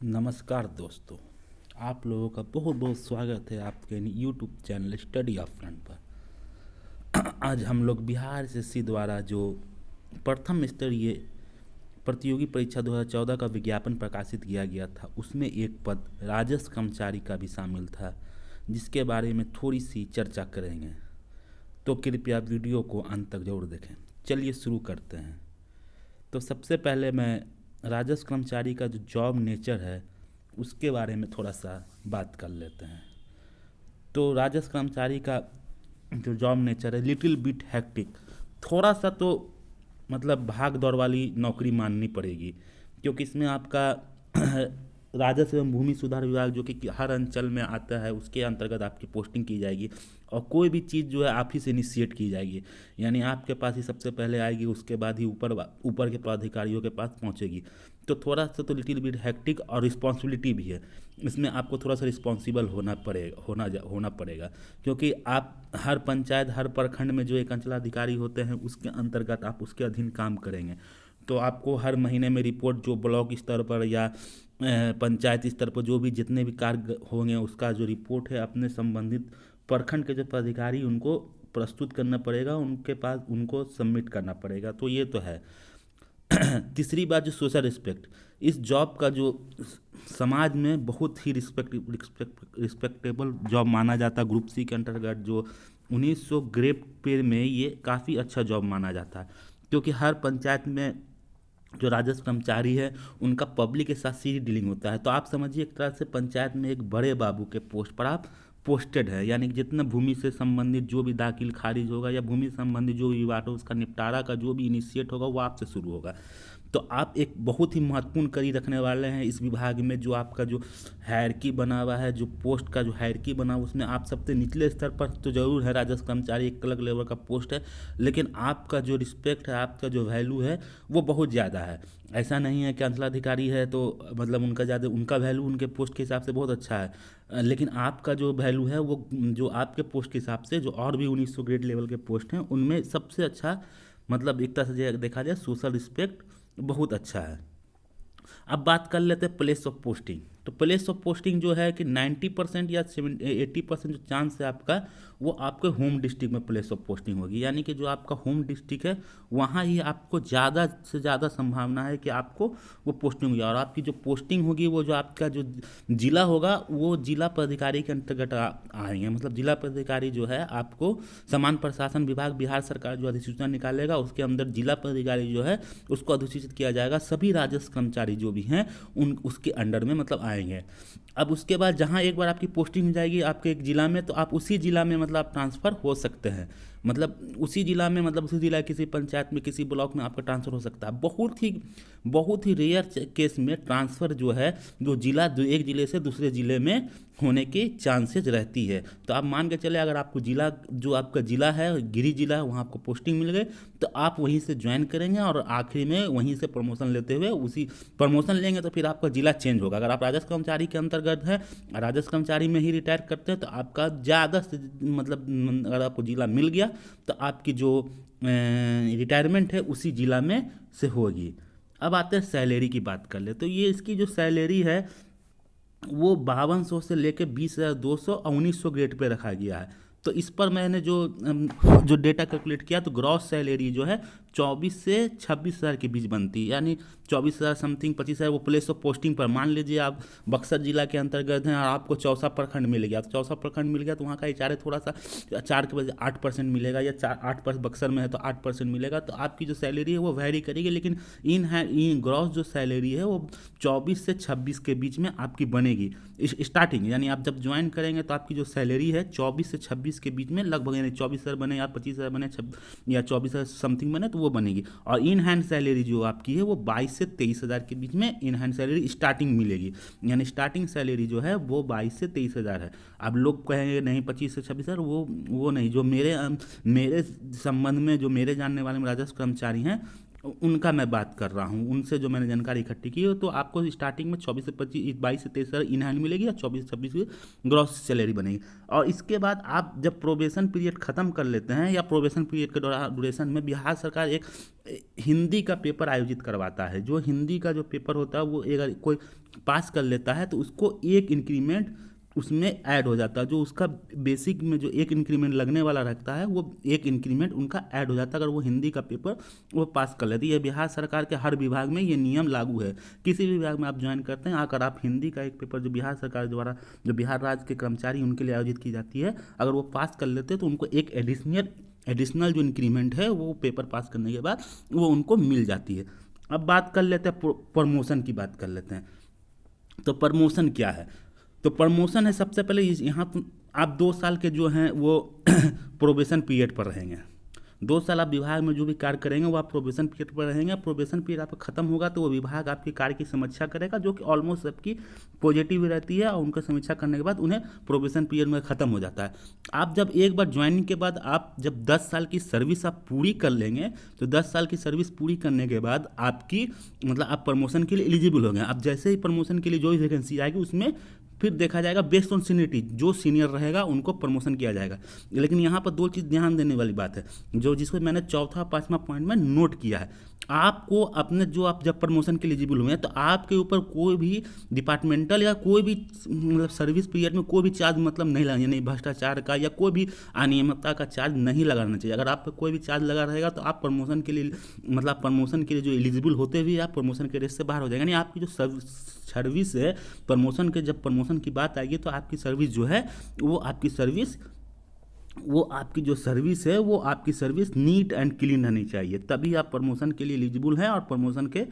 नमस्कार दोस्तों। आप लोगों का बहुत बहुत स्वागत है आपके YouTube channel study of front पर। आज हम लोग बिहार एसएससी द्वारा जो प्रथम स्तरीय प्रतियोगी परीक्षा 2014 का विज्ञापन प्रकाशित किया गया था, उसमें एक पद राजस्व कर्मचारी का भी शामिल था, जिसके बारे में थोड़ी सी चर्चा करेंगे। तो कृपया वीडियो को अंत तक जरूर देखें। चलिए शुरू करते हैं। तो सबसे पहले मैं राजस्व कर्मचारी का जो जॉब नेचर है उसके बारे में थोड़ा सा बात कर लेते हैं। तो राजस्व कर्मचारी का जो जॉब नेचर है लिटिल बिट हेक्टिक, थोड़ा सा तो मतलब भाग दौड़ वाली नौकरी माननी पड़ेगी, क्योंकि इसमें आपका राजस्व एवं भूमि सुधार विभाग जो कि हर अंचल में आता है उसके अंतर्गत आपकी पोस्टिंग की जाएगी, और कोई भी चीज़ जो है आप ही से इनिशिएट की जाएगी। यानी आपके पास ही सबसे पहले आएगी, उसके बाद ही ऊपर ऊपर के पदाधिकारियों के पास पहुंचेगी। तो थोड़ा सा तो लिटिल बिट हेक्टिक और रिस्पॉन्सिबिलिटी भी है। इसमें आपको थोड़ा सा रिस्पॉन्सिबल होना पड़ेगा, क्योंकि आप हर पंचायत हर प्रखंड में जो एक अंचलाधिकारी होते हैं उसके अंतर्गत आप उसके अधीन काम करेंगे। तो आपको हर महीने में रिपोर्ट जो ब्लॉक स्तर पर या पंचायत स्तर पर जो भी जितने भी कार्य होंगे उसका जो रिपोर्ट है अपने संबंधित प्रखंड के जो पदाधिकारी उनको प्रस्तुत करना पड़ेगा, उनके पास उनको सबमिट करना पड़ेगा। तो ये तो है। तीसरी बात जो सोशल रिस्पेक्ट, इस जॉब का जो समाज में बहुत ही रिस्पेक्टेबल जॉब माना जाता है। ग्रुप सी के अंतर्गत जो 1900 ग्रेड पे में ये काफ़ी अच्छा जॉब माना जाता है, क्योंकि हर पंचायत में जो राजस्व कर्मचारी है उनका पब्लिक के साथ सीधी डीलिंग होता है। तो आप समझिए एक तरह से पंचायत में एक बड़े बाबू के पोस्ट पर आप पोस्टेड है, यानी कि जितना भूमि से संबंधित जो भी दाखिल खारिज होगा या भूमि से संबंधित जो भी विवाद हो उसका निपटारा का जो भी इनिशिएट होगा वो आपसे शुरू होगा। तो आप एक बहुत ही महत्वपूर्ण कड़ी रखने वाले हैं इस विभाग में। जो आपका जो हायरकी बना हुआ है, जो पोस्ट का जो हायरकी बना हुआ उसमें आप सबसे निचले स्तर पर तो जरूर है, राजस्व कर्मचारी एक अलग लेवल का पोस्ट है, लेकिन आपका जो रिस्पेक्ट है, आपका जो वैल्यू है वो बहुत ज़्यादा है। ऐसा नहीं है कि अंचलाधिकारी है तो मतलब उनका ज़्यादा, उनका वैल्यू उनके पोस्ट के हिसाब से बहुत अच्छा है, लेकिन आपका जो वैल्यू है वो जो आपके पोस्ट के हिसाब से जो और भी 1900 ग्रेड लेवल के पोस्ट हैं उनमें सबसे अच्छा, मतलब एक तरह से देखा जाए सोशल रिस्पेक्ट बहुत अच्छा है। अब बात कर लेते हैं प्लेस ऑफ पोस्टिंग। तो प्लेस ऑफ पोस्टिंग जो है कि 90% या 80% जो चांस है आपका वो आपके होम डिस्ट्रिक्ट में प्लेस ऑफ पोस्टिंग होगी। यानी कि जो आपका होम डिस्ट्रिक्ट है वहाँ ही आपको ज़्यादा से ज़्यादा संभावना है कि आपको वो पोस्टिंग होगी, और आपकी जो पोस्टिंग होगी वो जो आपका जो जिला होगा वो जिला पदाधिकारी के अंतर्गत आएंगे। मतलब जिला पदाधिकारी जो है आपको समान प्रशासन विभाग बिहार सरकार जो अधिसूचना निकालेगा उसके अंदर जिला पदाधिकारी जो है उसको अधिसूचित किया जाएगा। सभी राजस्व कर्मचारी जो भी हैं उन उसके अंडर में मतलब आएंगे। अब उसके बाद जहाँ एक बार आपकी पोस्टिंग हो जाएगी आपके एक जिला में, तो आप उसी जिला में मतलब आप ट्रांसफ़र हो सकते हैं। मतलब उसी जिला में, मतलब उसी जिला किसी पंचायत में किसी ब्लॉक में आपका ट्रांसफ़र हो सकता है। बहुत ही रेयर केस में ट्रांसफ़र जो है जो जिला एक जिले से दूसरे जिले में होने के चांसेस रहती है। तो आप मान के चले अगर आपको जिला जो आपका जिला है गिरी जिला है वहाँ आपको पोस्टिंग मिल गई तो आप वहीं से ज्वाइन करेंगे और आखिरी में वहीं से प्रमोशन लेते हुए उसी प्रमोशन लेंगे तो फिर आपका जिला चेंज होगा। अगर आप राजस्व कर्मचारी के अंतर्गत है, राजस्व कर्मचारी में ही रिटायर करते हैं तो आपका ज़्यादा से मतलब अगर आपको जिला मिल गया तो आपकी जो रिटायरमेंट है उसी जिला में से होगी। अब आते हैं सैलरी की बात कर ले। तो ये इसकी जो सैलरी है वो 5200 से लेकर 20,200 और 1900 ग्रेड पे रखा गया है। तो इस पर मैंने जो डेटा कैलकुलेट किया तो ग्रॉस सैलरी जो है 24 से 26,000 के बीच बनती है। यानी 24,000 समथिंग 25,000 वो प्लेस ऑफ पोस्टिंग पर। मान लीजिए आप बक्सर जिला के अंतर्गत हैं और आपको चौसा प्रखंड मिल गया, तो चौसा प्रखंड मिल गया तो वहाँ का एचआरए थोड़ा सा 4 के बजाय 8% मिलेगा, या 8% बक्सर में है तो 8% मिलेगा। तो आपकी जो सैलरी है वो वैरी करेगी, लेकिन इन ग्रॉस जो सैलरी है वो 24 से 26 के बीच में आपकी बनेगी स्टार्टिंग। यानी आप जब ज्वाइन करेंगे तो आपकी जो सैलरी है 24 से 26 के बीच में लगभग, यानी 24,000 बने या 25,000 बने या 24,000 समथिंग बने तो वो बनेगी। और इन हैंड सैलरी जो आपकी है वो 22 से 23,000 के बीच में इन हैंड सैलरी स्टार्टिंग मिलेगी। यानी स्टार्टिंग सैलरी जो है वो 22 से 23,000 है। अब लोग कहेंगे नहीं 25 से 26,000, वो नहीं। जो मेरे संबंध में जो मेरे जानने वाले राजस्व कर्मचारी हैं उनका मैं बात कर रहा हूँ, उनसे जो मैंने जानकारी इकट्ठी की है। तो आपको स्टार्टिंग में 24 से 25, 22 से 23 इन हैंड मिलेगी, या 24 से 26 की ग्रॉस सैलरी बनेगी। और इसके बाद आप जब प्रोबेशन पीरियड ख़त्म कर लेते हैं, या प्रोबेशन पीरियड के ड्यूरेशन में बिहार सरकार एक हिंदी का पेपर आयोजित करवाता है। जो हिंदी का जो पेपर होता है वो अगर कोई पास कर लेता है तो उसको एक इंक्रीमेंट उसमें ऐड हो जाता है। जो उसका बेसिक में जो एक इंक्रीमेंट लगने वाला रहता है, वो एक इंक्रीमेंट उनका ऐड हो जाता है अगर वो हिंदी का पेपर वो पास कर लेती है। बिहार सरकार के हर विभाग में ये नियम लागू है। किसी भी विभाग में आप ज्वाइन करते हैं, अगर आप हिंदी का एक पेपर जो बिहार सरकार द्वारा, जो बिहार राज्य के कर्मचारी उनके लिए आयोजित की जाती है, अगर वो पास कर लेते हैं तो उनको एक एडिशनल जो इंक्रीमेंट है वो पेपर पास करने के बाद वो उनको मिल जाती है। अब बात कर लेते हैं प्रमोशन की, बात कर लेते हैं। तो प्रमोशन क्या है? तो प्रमोशन है, सबसे पहले यहाँ आप 2 साल के जो हैं वो प्रोबेशन पीरियड पर रहेंगे। 2 साल आप विभाग में जो भी कार्य करेंगे वो आप प्रोबेशन पीरियड पर रहेंगे। प्रोबेशन पीरियड आपका खत्म होगा तो वो विभाग आपके कार्य की समीक्षा करेगा, जो कि ऑलमोस्ट सबकी पॉजिटिव रहती है, और उनका समीक्षा करने के बाद उन्हें प्रोबेशन पीरियड में ख़त्म हो जाता है। आप जब एक बार ज्वाइनिंग के बाद आप जब 10 साल की सर्विस आप पूरी कर लेंगे, तो 10 साल की सर्विस पूरी करने के बाद आपकी मतलब आप प्रमोशन के लिए एलिजिबल हो गए। अब जैसे ही प्रमोशन के लिए जो भी वैकेंसी आएगी उसमें फिर देखा जाएगा बेस्ड ऑन सीनियरिटी, जो सीनियर रहेगा उनको प्रमोशन किया जाएगा। लेकिन यहाँ पर 2 चीज़ ध्यान देने वाली बात है, जो जिसको मैंने चौथा 5वां पॉइंट में नोट किया है। आपको अपने जो आप जब प्रमोशन के लिए एलिजिबल हुए हैं तो आपके ऊपर कोई भी डिपार्टमेंटल या कोई भी मतलब सर्विस पीरियड में कोई भी चार्ज मतलब नहीं लगा, यानी भ्रष्टाचार का या कोई भी अनियमितता का चार्ज नहीं लगाना चाहिए। अगर आप पे कोई भी चार्ज लगा रहेगा तो आप प्रमोशन के लिए मतलब प्रमोशन के लिए जो एलिजिबल होते हुए आप प्रमोशन के रेस से बाहर हो जाएगा। यानी आपकी जो सर्विस है, प्रमोशन के जब प्रमोशन की बात आएगी तो आपकी सर्विस जो है वो आपकी सर्विस नीट एंड क्लीन रहनी चाहिए, तभी आप प्रमोशन के लिए एलिजिबल हैं और प्रमोशन के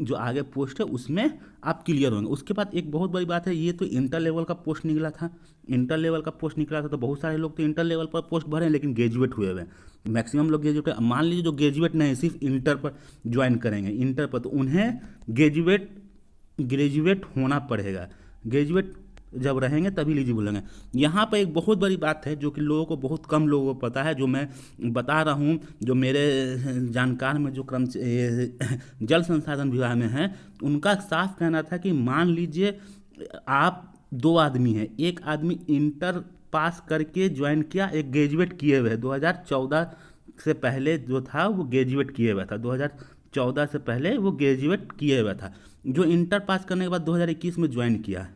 जो आगे पोस्ट है उसमें आप क्लियर होंगे। उसके बाद एक बहुत बड़ी बात है, ये तो इंटर लेवल का पोस्ट निकला था। तो बहुत सारे लोग तो इंटर लेवल पर पोस्ट भरे हैं लेकिन ग्रेजुएट हुए हुए हैं। मैक्सिमम लोग ग्रेजुएट, मान लीजिए जो ग्रेजुएट नहीं सिर्फ इंटर पर ज्वाइन करेंगे, इंटर पर, तो उन्हें ग्रेजुएट होना पड़ेगा। ग्रेजुएट जब रहेंगे तभी एलिजिबल होंगे। यहाँ पर एक बहुत बड़ी बात है जो कि लोगों को, बहुत कम लोगों को पता है, जो मैं बता रहा हूँ, जो मेरे जानकार में जो जल संसाधन विभाग में हैं, उनका साफ कहना था कि मान लीजिए आप 2 आदमी हैं, एक आदमी इंटर पास करके ज्वाइन किया, एक ग्रेजुएट किए हुए है। 2014 से पहले जो था वो ग्रेजुएट किए हुआ था, 2014 से पहले वो ग्रेजुएट किए हुआ था, जो इंटर पास करने के बाद 2021 में ज्वाइन किया,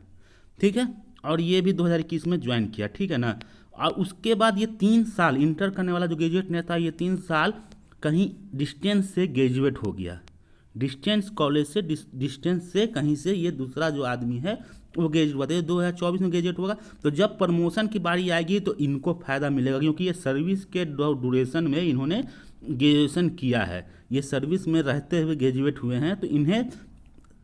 ठीक है, और ये भी 2021 में ज्वाइन किया, ठीक है ना। और उसके बाद ये 3 साल इंटर करने वाला जो ग्रेजुएट नहीं था, ये 3 साल कहीं डिस्टेंस से ग्रेजुएट हो गया, डिस्टेंस कॉलेज से, डिस्टेंस से कहीं से ये दूसरा जो आदमी है वो ग्रेजुएट हुआ था। ये 2024 में ग्रेजुएट होगा, तो जब प्रमोशन की बारी आएगी तो इनको फ़ायदा मिलेगा, क्योंकि ये सर्विस के ड्यूरेशन में इन्होंने ग्रेजुएशन किया है, ये सर्विस में रहते हुए ग्रेजुएट हुए हैं, तो इन्हें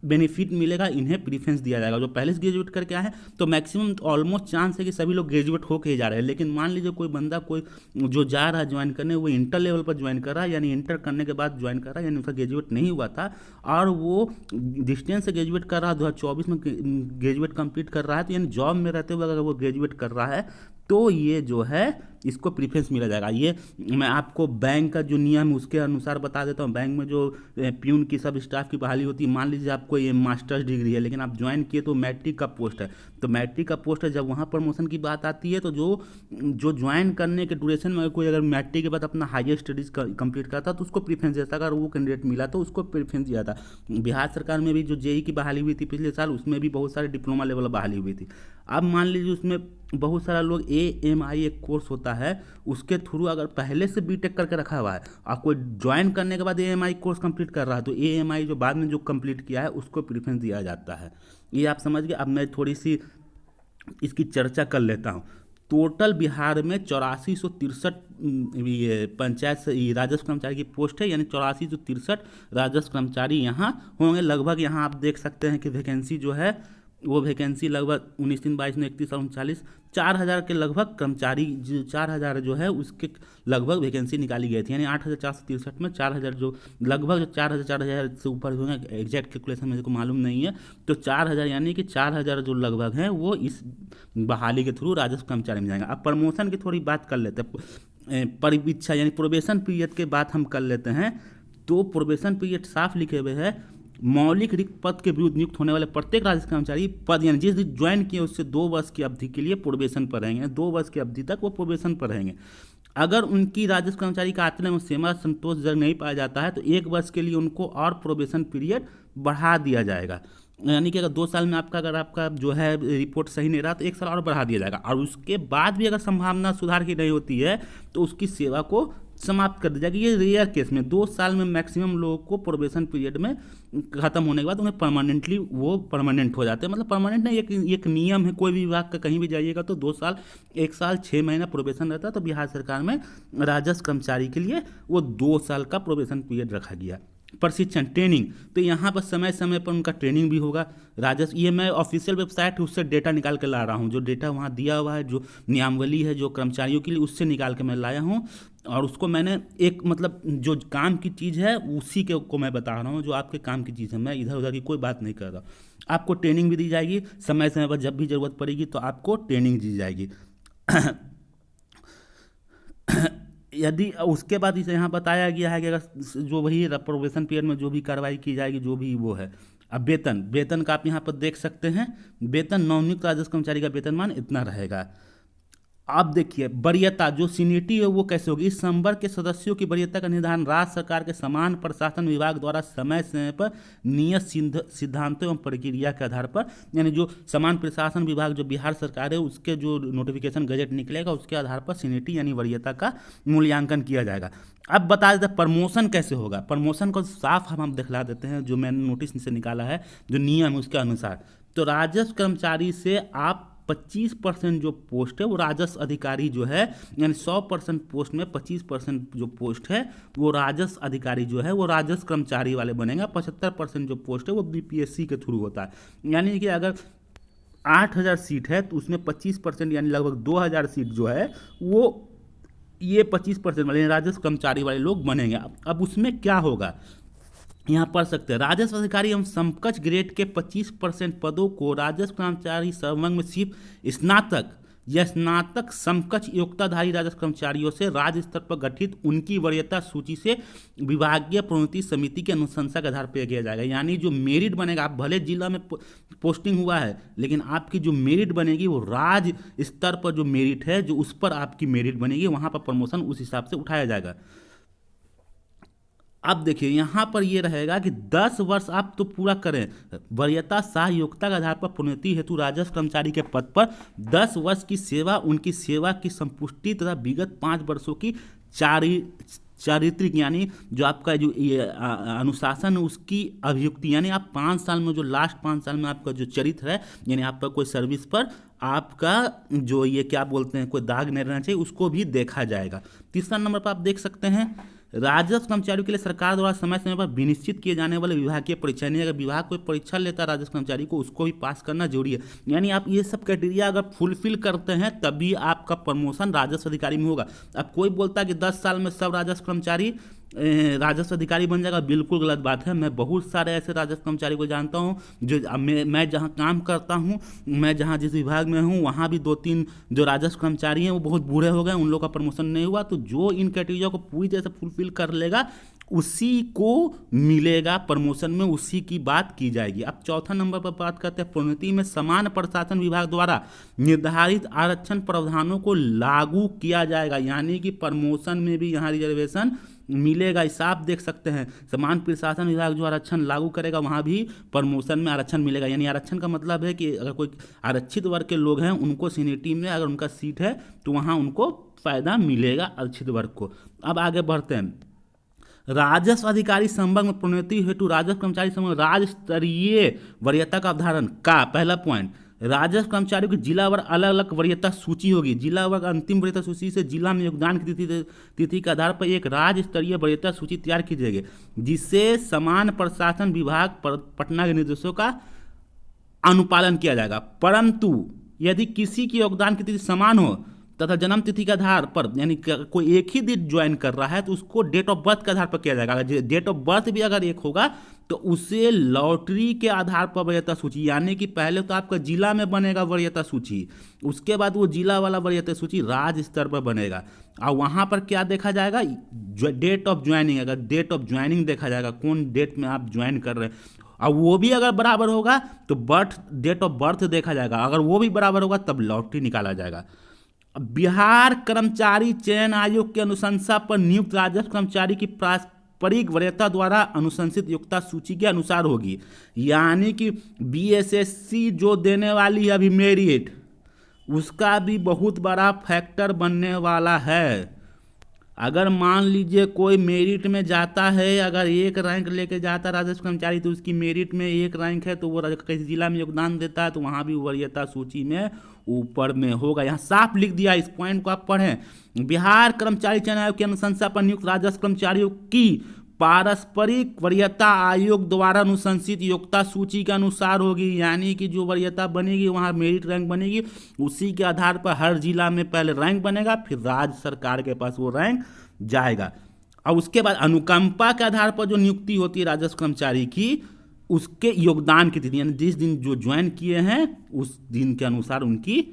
बेनिफिट मिलेगा, इन्हें प्रीफरेंस दिया जाएगा। जो पहले से ग्रेजुएट करके आए हैं तो मैक्सिमम ऑलमोस्ट चांस है कि सभी लोग ग्रेजुएट होके ही जा रहे हैं। लेकिन मान लीजिए कोई बंदा कोई जो जा रहा है ज्वाइन करने, वो इंटर लेवल पर ज्वाइन कर रहा है, यानी इंटर करने के बाद ज्वाइन कर रहा है, यानी उसका ग्रेजुएट नहीं हुआ था और वो डिस्टेंस से ग्रेजुएट कर रहा है, 2024 में ग्रेजुएट कंप्लीट कर रहा है, तो यानी जॉब में रहते हुए अगर वो ग्रेजुएट कर रहा है तो ये जो है इसको प्रीफरेंस मिला जाएगा। ये मैं आपको बैंक का जो नियम उसके अनुसार बता देता हूँ। बैंक में जो प्यून की सब स्टाफ की बहाली होती है, मान लीजिए आपको ये मास्टर्स डिग्री है लेकिन आप ज्वाइन किए तो मैट्रिक का पोस्ट है, तो मैट्रिक का पोस्ट है, जब वहाँ प्रमोशन की बात आती है तो जो ज्वाइन करने के ड्यूरेशन में कोई अगर मैट्रिक के बाद अपना हायर स्टडीज़ कंप्लीट करता तो उसको प्रीफरेंस देता, अगर वो कैंडिडेट मिला तो उसको प्रीफरेंस दिया था। बिहार सरकार में भी जो जेई की बहाली हुई थी पिछले साल, उसमें भी बहुत सारे डिप्लोमा लेवल बहाली हुई थी। अब मान लीजिए उसमें बहुत सारा लोग AMI एक कोर्स होता है, उसके थ्रू अगर पहले से बीटेक करके रखा हुआ है और कोई ज्वाइन करने के बाद AMI कोर्स कंप्लीट कर रहा है, तो AMI जो बाद में जो कंप्लीट किया है उसको प्रीफरेंस दिया जाता है। ये आप समझ गए। अब मैं थोड़ी सी इसकी चर्चा कर लेता हूँ। टोटल बिहार में 8463 ये पंचायत से राजस्व कर्मचारी की पोस्ट है, यानी 8463 राजस्व कर्मचारी यहाँ होंगे लगभग। यहाँ आप देख सकते हैं कि वैकेंसी जो है वो वैकेंसी लगभग 19 3 22 31 और 39 4000 के लगभग कर्मचारी, 4000 जो है उसके लगभग वैकेंसी निकाली गई थी, यानी 8463 में 4000 जो लगभग 4000 से ऊपर होंगे, एग्जैक्ट कैलकुलेशन मेरे को मालूम नहीं है, तो 4000 यानी कि 4000 जो लगभग हैं वो इस बहाली के थ्रू राजस्व कर्मचारी में जाएंगे। अब प्रमोशन की थोड़ी बात कर लेते हैं, परीक्षा यानी प्रोबेशन पीरियड के बात हम कर लेते हैं। तो प्रोबेशन पीरियड साफ लिखे हुए है, मौलिक रिक्त पद के विरुद्ध नियुक्त होने वाले प्रत्येक राजस्व कर्मचारी पद यानी जिस दिन ज्वाइन किए उससे 2 वर्ष की अवधि के लिए प्रोबेशन पर रहेंगे, 2 वर्ष की अवधि तक वो प्रोबेशन पर रहेंगे। अगर उनकी राजस्व कर्मचारी का आचरण में सीमा संतोषजनक नहीं पाया जाता है तो 1 वर्ष के लिए उनको और प्रोबेशन पीरियड बढ़ा दिया जाएगा। यानी कि अगर 2 साल में अगर आपका जो है रिपोर्ट सही नहीं रहा तो 1 साल और बढ़ा दिया जाएगा, और उसके बाद भी अगर संभावना सुधार की नहीं होती है तो उसकी सेवा को समाप्त कर दी जाएगी। ये रेयर केस में 2 साल में मैक्सिमम लोगों को प्रोबेशन पीरियड में खत्म होने के बाद उन्हें परमानेंटली वो परमानेंट हो जाते हैं। मतलब परमानेंट नहीं, एक नियम है, कोई भी विभाग का कहीं भी जाइएगा तो 2 साल 1 साल 6 महीना प्रोबेशन रहता है। तो बिहार सरकार में राजस्व कर्मचारी के लिए वो 2 साल का प्रोबेशन पीरियड रखा गया। प्रशिक्षण ट्रेनिंग, तो यहाँ पर समय समय पर उनका ट्रेनिंग भी होगा। राजस्व, ये मैं ऑफिशियल वेबसाइट है उससे डेटा निकाल के ला रहा हूँ, जो डेटा वहाँ दिया हुआ है, जो नियमावली है जो कर्मचारियों के लिए, उससे निकाल के मैं लाया हूँ। और उसको मैंने एक मतलब जो काम की चीज़ है उसी के को मैं बता रहा हूँ, जो आपके काम की चीज़ है, मैं इधर उधर की कोई बात नहीं कर रहा। आपको ट्रेनिंग भी दी जाएगी समय समय पर, जब भी ज़रूरत पड़ेगी तो आपको ट्रेनिंग दी जाएगी। यदि उसके बाद इसे यहाँ बताया गया है कि अगर जो वही प्रोबेशन पीरियड में जो भी कार्रवाई की जाएगी जो भी वो है। अब वेतन का आप यहाँ पर देख सकते हैं, वेतन नवनियुक्त राजस्व कर्मचारी का वेतनमान इतना रहेगा। अब देखिए वरीयता, जो सीनियरिटी है वो कैसे होगी। इस संवर्ग के सदस्यों की वरीयता का निर्धारण राज्य सरकार के समान प्रशासन विभाग द्वारा समय समय पर नियत सिद्धांतों एवं प्रक्रिया के आधार पर, यानी जो समान प्रशासन विभाग जो बिहार सरकार है उसके जो नोटिफिकेशन गजट निकलेगा उसके आधार पर सीनियरिटी यानी वरीयता का मूल्यांकन किया जाएगा। अब बता देते हैं प्रमोशन कैसे होगा। प्रमोशन को साफ हम दिखला देते हैं, जो मैंने नोटिस से निकाला है, जो नियम है उसके अनुसार। तो राजस्व कर्मचारी से आप 25% जो पोस्ट है वो राजस्व अधिकारी जो है, यानी 100% पोस्ट में 25% जो पोस्ट है वो राजस्व अधिकारी जो है वो राजस्व कर्मचारी वाले बनेगा। 75% जो पोस्ट है वो बीपीएससी के थ्रू होता है। यानी कि अगर 8000 सीट है तो उसमें 25% यानी लगभग 2000 सीट जो है वो ये 25% वाले राजस्व कर्मचारी वाले लोग बनेंगे। अब उसमें क्या होगा यहाँ पढ़ सकते हैं। राजस्व अधिकारी एवं समकक्ष ग्रेड के 25% पदों को राजस्व कर्मचारी संवर्ग में सिर्फ स्नातक या स्नातक समकक्ष योग्यताधारी राजस्व कर्मचारियों से राज्य स्तर पर गठित उनकी वरीयता सूची से विभागीय प्रोन्नति समिति के अनुशंसा के आधार पर किया जाएगा। यानी जो मेरिट बनेगा, आप भले जिला में पोस्टिंग हुआ है लेकिन आपकी जो मेरिट बनेगी वो राज्य स्तर पर जो मेरिट है जो उस पर आपकी मेरिट बनेगी, वहाँ पर प्रमोशन उस हिसाब से उठाया जाएगा। अब देखिए यहाँ पर ये रहेगा कि 10 वर्ष आप तो पूरा करें, वरीयता सह योग्यता के आधार पर प्रोन्नति हेतु राजस्व कर्मचारी के पद पर 10 वर्ष की सेवा, उनकी सेवा की संपुष्टि तथा विगत 5 वर्षों की चारित्रिक यानी जो आपका जो ये अनुशासन उसकी अभियुक्ति, यानी आप 5 साल में जो लास्ट 5 साल में आपका जो चरित्र है, यानी आपका कोई सर्विस पर आपका जो ये क्या बोलते हैं कोई दाग नहीं रहना चाहिए, उसको भी देखा जाएगा। तीसरा नंबर पर आप देख सकते हैं राजस्व कर्मचारियों के लिए सरकार द्वारा समय समय पर विनिश्चित किए जाने वाले विभागीय परीक्षा, यानी अगर विभाग कोई परीक्षा लेता है राजस्व कर्मचारी को उसको भी पास करना जरूरी है। यानी आप ये सब क्राइटेरिया अगर फुलफिल करते हैं तभी आपका प्रमोशन राजस्व अधिकारी में होगा। अब कोई बोलता है कि 10 साल में सब राजस्व कर्मचारी राजस्व अधिकारी बन जाएगा, बिल्कुल गलत बात है। मैं बहुत सारे ऐसे राजस्व कर्मचारी को जानता हूँ जो मैं जहाँ काम करता हूँ, मैं जहाँ जिस विभाग में हूँ वहाँ भी 2-3 जो राजस्व कर्मचारी हैं वो बहुत बूढ़े हो गए, उन लोगों का प्रमोशन नहीं हुआ। तो जो इन क्राइटेरिया को पूरी तरह से फुलफिल कर लेगा उसी को मिलेगा प्रमोशन में, उसी की बात की जाएगी। अब चौथा नंबर पर बात करते हैं प्रोन्नति में समान प्रशासन विभाग द्वारा निर्धारित आरक्षण प्रावधानों को लागू किया जाएगा। यानी कि प्रमोशन में भी यहाँ रिजर्वेशन मिलेगा। इस आप देख सकते हैं समान प्रशासन विभाग जो आरक्षण लागू करेगा वहाँ भी प्रमोशन में आरक्षण मिलेगा। यानी आरक्षण का मतलब है कि अगर कोई आरक्षित वर्ग के लोग हैं उनको सीनियरिटी में अगर उनका सीट है तो वहाँ उनको फायदा मिलेगा आरक्षित वर्ग को। अब आगे बढ़ते हैं। राजस्व अधिकारी संवर्ग में प्रोन्नति हेतु राजस्व कर्मचारी संवर्ग राज्य स्तरीय वरीयता का अवधारण का पहला पॉइंट, राजस्व कर्मचारियों की जिला वर्ग अलग अलग वरीयता सूची होगी। जिला वर्ग अंतिम वरीयता सूची से जिला में योगदान की तिथि के आधार पर एक राज्य स्तरीय वरीयता सूची तैयार की जाएगी जिससे समान प्रशासन विभाग पटना के निर्देशों का अनुपालन किया जाएगा। परंतु यदि किसी की योगदान की तिथि समान हो तथा जन्म तिथि के आधार पर, यानी कोई एक ही दिन ज्वाइन कर रहा है तो उसको डेट ऑफ बर्थ के आधार पर किया जाएगा। अगर डेट ऑफ बर्थ भी अगर एक होगा तो उसे लॉटरी के आधार पर वरीयता सूची, यानी कि पहले तो आपका जिला में बनेगा वरीयता सूची, उसके बाद वो जिला वाला वरीयता सूची राज्य स्तर पर बनेगा। और वहाँ पर क्या देखा जाएगा, डेट ऑफ ज्वाइनिंग, अगर डेट ऑफ ज्वाइनिंग देखा जाएगा, कौन डेट में आप ज्वाइन कर रहे हैं, और वो भी अगर बराबर होगा तो डेट ऑफ बर्थ देखा जाएगा, अगर वो भी बराबर होगा तब लॉटरी निकाला जाएगा। बिहार कर्मचारी चयन आयोग की अनुशंसा पर नियुक्त राजस्व कर्मचारी की पारस्परिक वरीयता द्वारा अनुशंसित योग्यता सूची के अनुसार होगी। यानी कि बीएसएससी जो देने वाली है अभी मेरिट, उसका भी बहुत बड़ा फैक्टर बनने वाला है। अगर मान लीजिए कोई मेरिट में जाता है, अगर एक रैंक लेके जाता है राजस्व कर्मचारी, तो उसकी मेरिट में एक रैंक है, तो वो किसी जिला में योगदान देता है तो वहाँ भी वरीयता सूची में ऊपर में होगा। यहाँ साफ लिख दिया, इस पॉइंट को आप पढ़ें। बिहार कर्मचारी चयन आयोग की अनुशंसा पर नियुक्त राजस्व कर्मचारियों की पारस्परिक वरीयता आयोग द्वारा अनुशंसित योग्यता सूची के अनुसार होगी। यानी कि जो वरीयता बनेगी वहाँ मेरिट रैंक बनेगी, उसी के आधार पर हर जिला में पहले रैंक बनेगा, फिर राज्य सरकार के पास वो रैंक जाएगा। और उसके बाद अनुकंपा के आधार पर जो नियुक्ति होती है राजस्व कर्मचारी की, उसके योगदान की तिथि, यानी जिस दिन जो ज्वाइन किए हैं उस दिन के अनुसार उनकी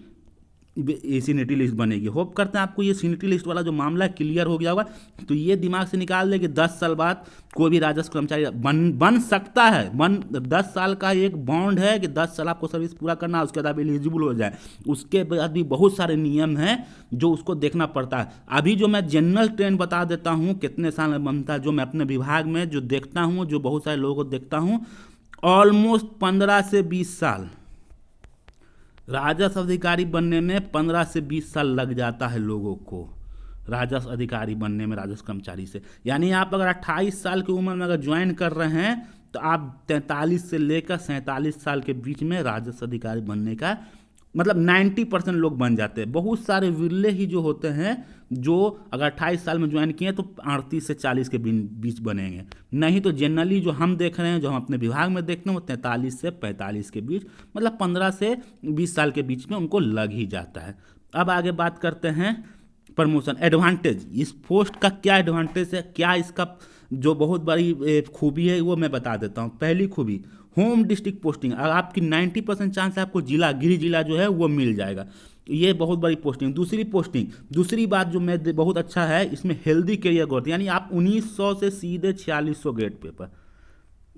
सीनियरिटी लिस्ट बनेगी। होप करते हैं आपको ये सीनियरिटी लिस्ट वाला जो मामला क्लियर हो गया होगा। तो ये दिमाग से निकाल दे कि 10 साल बाद कोई भी राजस्व कर्मचारी बन सकता है। 10 साल का एक बॉन्ड है कि 10 साल आपको सर्विस पूरा करना है, उसके बाद आप एलिजिबल हो जाए। उसके बाद भी बहुत सारे नियम हैं जो उसको देखना पड़ता है। अभी जो मैं जनरल ट्रेंड बता देता हूँ कितने साल में बनता है, जो मैं अपने विभाग में जो देखता हूँ, जो बहुत सारे लोगों को देखता हूँ, ऑलमोस्ट 15 से 20 साल राजस्व अधिकारी बनने में 15 से 20 साल लग जाता है लोगों को राजस्व अधिकारी बनने में राजस्व कर्मचारी से। यानी आप अगर 28 साल की उम्र में अगर ज्वाइन कर रहे हैं तो आप 43 से लेकर 47 साल के बीच में राजस्व अधिकारी बनने का मतलब 90% लोग बन जाते हैं। बहुत सारे विरले ही जो होते हैं जो अगर 28 साल में ज्वाइन किए तो 38 से 40 के बीच बनेंगे। नहीं तो जनरली जो हम देख रहे हैं, जो हम अपने विभाग में देखते हैं, वो 43 से 45 के बीच, मतलब 15 से 20 साल के बीच में उनको लग ही जाता है। अब आगे बात करते हैं प्रमोशन एडवांटेज। इस पोस्ट का क्या एडवांटेज है, क्या इसका जो बहुत बड़ी खूबी है वो मैं बता देता हूँ। पहली खूबी, होम डिस्ट्रिक्ट पोस्टिंग। अगर आपकी 90% चांस है आपको जिला, गृह जिला जो है वो मिल जाएगा, ये बहुत बड़ी पोस्टिंग। दूसरी बात जो मैं बहुत अच्छा है इसमें, हेल्दी करियर ग्रोथ। यानी आप 1900 से सीधे 4600 ग्रेड पेपर,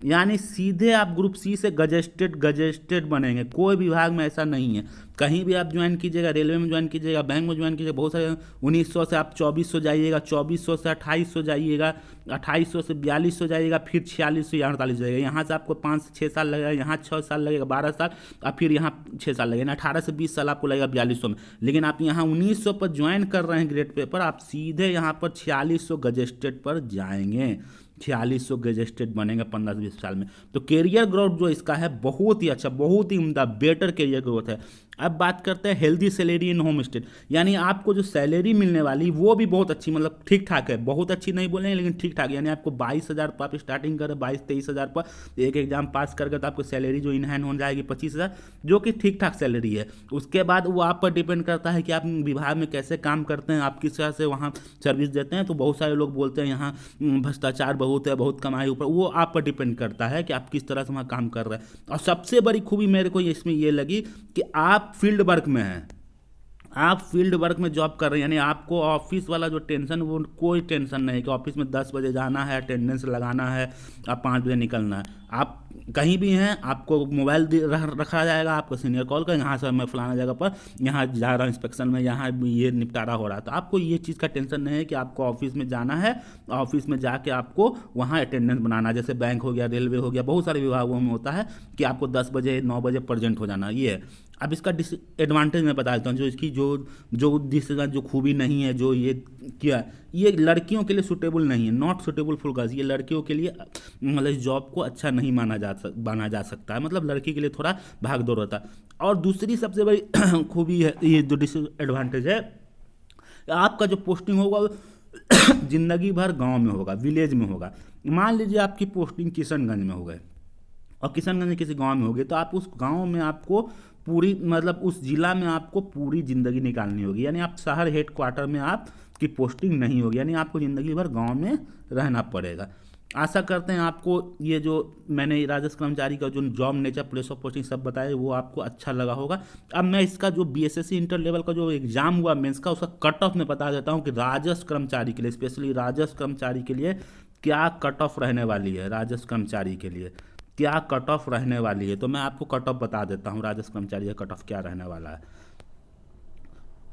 यानी सीधे आप ग्रुप सी से गजेस्टेड बनेंगे। कोई विभाग में ऐसा नहीं है, कहीं भी आप ज्वाइन कीजिएगा, रेलवे में ज्वाइन कीजिएगा, बैंक में ज्वाइन कीजिएगा, बहुत सारे 1900 से आप 2400 जाइएगा, 2400 से 2800 जाइएगा, 2800 से 4200 जाइएगा, फिर 4600 या 48 जाइएगा। यहाँ से आपको 5 से 6 साल लगेगा, यहाँ 6 साल लगेगा, 12 साल, और फिर यहाँ 6 साल लगेगा, 18 से 20 साल आपको लगेगा 4200 में। लेकिन आप यहाँ 1900 पर ज्वाइन कर रहे हैं ग्रेड पेपर, आप सीधे यहाँ पर 4600 गजेस्टेड पर जाएंगे, 4600 गजेस्टेड बनेंगे 15-20 साल में। तो कैरियर ग्रोथ जो इसका है बहुत ही अच्छा, बहुत ही उम्दा, बेटर कैरियर ग्रोथ है। अब बात करते हैं healthy salary in home state. यानी आपको जो सैलरी मिलने वाली वो भी बहुत अच्छी, मतलब ठीक ठाक है, बहुत अच्छी नहीं बोलेंगे लेकिन ठीक ठाक। यानी आपको 22,000 पर आप स्टार्टिंग करें, 22-23,000 पर एक एग्जाम पास करके तो आपको सैलरी जो इन हैंड हो जाएगी 25,000, जो कि ठीक ठाक सैलरी है। उसके बाद वो आप पर डिपेंड करता है कि आप विभाग में कैसे काम करते हैं, आप किस तरह से वहाँ सर्विस देते हैं। तो बहुत सारे लोग बोलते हैं यहाँ भ्रष्टाचार बहुत है, बहुत कमाई ऊपर, वो आप पर डिपेंड करता है कि आप किस तरह से वहाँ काम कर रहे हैं। और सबसे बड़ी खूबी मेरे को इसमें ये लगी कि आप फील्ड वर्क में हैं, आप फील्ड वर्क में जॉब कर रहे हैं। यानी आपको ऑफिस वाला जो टेंशन, वो कोई टेंशन नहीं कि ऑफिस में 10 बजे जाना है, अटेंडेंस लगाना है, अब 5 बजे निकलना है। आप कहीं भी हैं, आपको मोबाइल रखा जाएगा, आपको सीनियर कॉल कर, यहाँ से मैं फलाना जगह पर यहाँ जा रहा हूँ इंस्पेक्शन में, यहाँ ये निपटारा हो रहा है। तो आपको ये चीज़ का टेंशन नहीं है कि आपको ऑफिस में जाना है, ऑफिस में जाके आपको वहाँ अटेंडेंस बनाना है। जैसे बैंक हो गया, रेलवे हो गया, बहुत सारे विभागों में होता है कि आपको 10 बजे 9 बजे प्रेजेंट हो जाना। ये है। अब इसका डिसएडवांटेज मैं बता देता हूँ, जो इसकी जो खूबी नहीं है, जो ये क्या, ये लड़कियों के लिए सूटेबल नहीं है, नॉट सूटेबल फॉर गर्ल्स। ये लड़कियों के लिए मतलब इस जॉब को अच्छा नहीं माना जा सकता है, मतलब लड़की के लिए थोड़ा भाग दौड़ होता है। और दूसरी सबसे बड़ी खूबी है, ये जो डिसएडवांटेज है, आपका जो पोस्टिंग होगा जिंदगी भर गांव में होगा, विलेज में होगा। मान लीजिए आपकी पोस्टिंग किशनगंज में हो गए और किशनगंज में किसी गांव में हो गई, तो आप उस गांव में आपको पूरी, मतलब उस जिला में आपको पूरी ज़िंदगी निकालनी होगी। यानी आप शहर हेड क्वार्टर में आपकी पोस्टिंग नहीं होगी, यानी आपको ज़िंदगी भर गांव में रहना पड़ेगा। आशा करते हैं आपको ये जो मैंने राजस्व कर्मचारी का जो job nature place of posting सब बताया वो आपको अच्छा लगा होगा। अब मैं इसका जो बीएसएससी इंटर लेवल का जो एग्ज़ाम हुआ मेंस का उसका कट ऑफ में बता देता हूँ कि राजस्व कर्मचारी के लिए, स्पेशली राजस्व कर्मचारी के लिए क्या कट ऑफ रहने वाली है। राजस्व कर्मचारी के लिए क्या कट ऑफ रहने वाली है, तो मैं आपको कट ऑफ बता देता हूँ राजस्व कर्मचारी का कट ऑफ क्या रहने वाला है।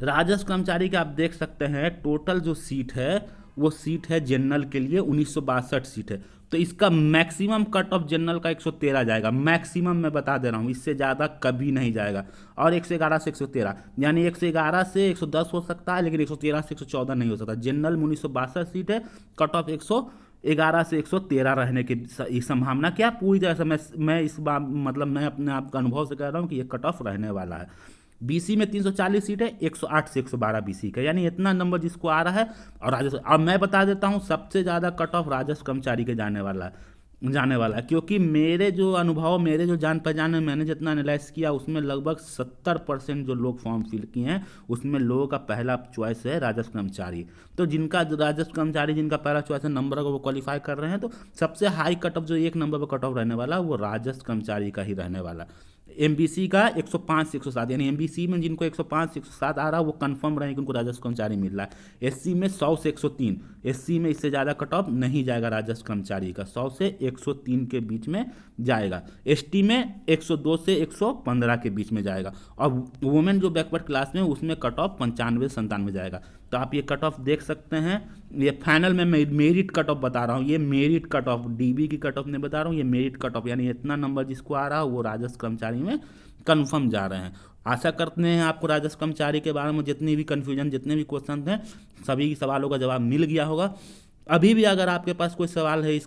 राजस्व कर्मचारी के आप देख सकते हैं टोटल जो सीट है वो सीट है जनरल के लिए 1962 सीट है। तो इसका मैक्सिमम कट ऑफ जनरल का 113 जाएगा, मैक्सिमम मैं बता दे रहा हूँ, इससे ज़्यादा कभी नहीं जाएगा। और 111 से 113 यानी 111 से 110 हो सकता है, लेकिन 113 से 114 नहीं हो सकता। जनरल में 1962 सीट है, कट ऑफ 111 से 113 रहने की संभावना क्या पूरी तरह से मैं इस बार मतलब मैं अपने आप का अनुभव से कह रहा हूँ कि ये कट ऑफ रहने वाला है। बीसी में 340 सीट है, 108 से 112 बीसी का, यानी इतना नंबर जिसको आ रहा है। और राजस्व, अब मैं बता देता हूँ सबसे ज़्यादा कट ऑफ राजस्व कर्मचारी के जाने वाला है, क्योंकि मेरे जो अनुभव, मेरे जो जान पहचान में मैंने जितना एनालाइज किया उसमें लगभग 70% जो लोग फॉर्म फिल किए हैं उसमें लोगों का पहला चॉइस है राजस्व कर्मचारी। तो जिनका राजस्व कर्मचारी जिनका पहला चॉइस है नंबर को वो क्वालिफाई कर रहे हैं, तो सबसे हाई कट ऑफ जो एक नंबर पर कट ऑफ रहने वाला वो राजस्व कर्मचारी का ही रहने वाला। एमबीसी का 105 से 107, यानी एमबीसी में जिनको 105 से 107 आ रहा है वो कंफर्म रहे कि उनको राजस्व कर्मचारी मिल रहा है। एससी में 100 से 103, एससी में इससे ज़्यादा कट ऑफ नहीं जाएगा राजस्व कर्मचारी का, 100 से 103 के बीच में जाएगा। एसटी में 102 से 115 के बीच में जाएगा। और वुमेन जो बैकवर्ड क्लास में उसमें कट ऑफ 95 से 97 जाएगा। तो आप ये कट ऑफ देख सकते हैं। ये फाइनल में मैं मेरिट कट ऑफ बता रहा हूँ, ये मेरिट कट ऑफ, डीबी की कट ऑफ नहीं बता रहा हूँ, ये मेरिट कट ऑफ, यानी इतना नंबर जिसको आ रहा है वो राजस्व कर्मचारी में कन्फर्म जा रहे हैं। आशा करते हैं आपको राजस्व कर्मचारी के बारे में जितनी भी कन्फ्यूजन, जितने भी क्वेश्चन हैं सभी सवालों का जवाब मिल गया होगा। अभी भी अगर आपके पास कोई सवाल है इस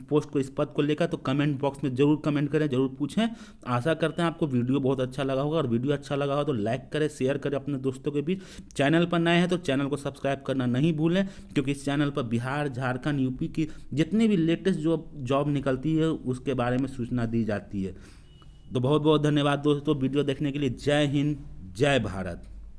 पोस्ट को, इस पद को लेकर, तो कमेंट बॉक्स में ज़रूर कमेंट करें, ज़रूर पूछें। आशा करते हैं आपको वीडियो बहुत अच्छा लगा होगा, और वीडियो अच्छा लगा हो तो लाइक करें, शेयर करें अपने दोस्तों के बीच। चैनल पर नए हैं तो चैनल को सब्सक्राइब करना नहीं भूलें, क्योंकि इस चैनल पर बिहार, झारखंड, यूपी की जितनी भी लेटेस्ट जो जॉब निकलती है उसके बारे में सूचना दी जाती है। तो बहुत बहुत धन्यवाद दोस्तों वीडियो देखने के लिए। जय हिंद, जय भारत।